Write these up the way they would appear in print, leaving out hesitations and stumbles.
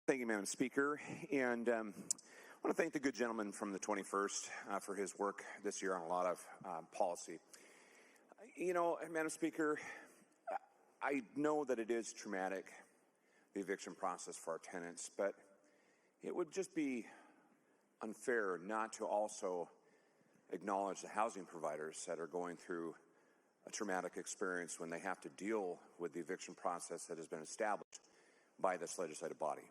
Thank you, Madam Speaker. And I want to thank the good gentleman from the 21st for his work this year on a lot of policy. You know, Madam Speaker, I know that it is traumatic, the eviction process for our tenants, but it would just be unfair not to also acknowledge the housing providers that are going through a traumatic experience when they have to deal with the eviction process that has been established by this legislative body.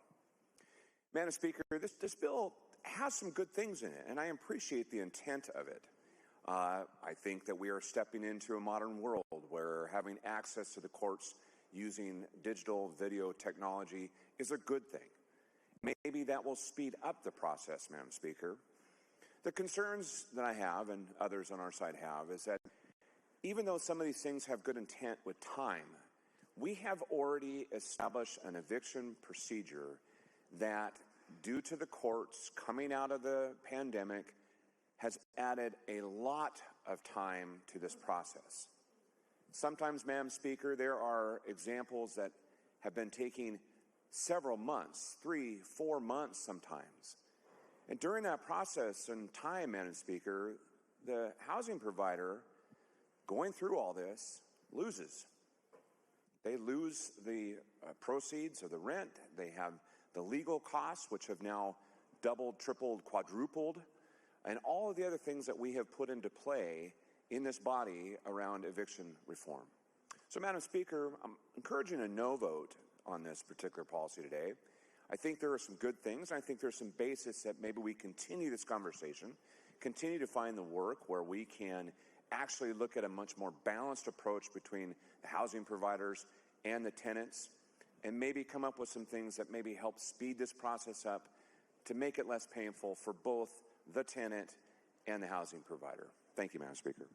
Madam Speaker, this bill has some good things in it, and I appreciate the intent of it. I think that we are stepping into a modern world where having access to the courts using digital video technology is a good thing. Maybe that will speed up the process, Madam Speaker. The concerns that I have and others on our side have is that even though some of these things have good intent with time, we have already established an eviction procedure that, due to the courts coming out of the pandemic, has added a lot of time to this process. Sometimes, Madam Speaker, there are examples that have been taking several months, 3-4 months sometimes. And during that process and time, Madam Speaker, the housing provider going through all this loses. They lose the proceeds of the rent. They have the legal costs, which have now doubled, tripled, quadrupled, and all of the other things that we have put into play in this body around eviction reform. So, Madam Speaker, I'm encouraging a no vote on this particular policy today. I think there are some good things. I think there's some basis that maybe we continue this conversation, continue to find the work where we can actually look at a much more balanced approach between the housing providers and the tenants, and maybe come up with some things that maybe help speed this process up to make it less painful for both the tenant and the housing provider. Thank you, Madam Speaker.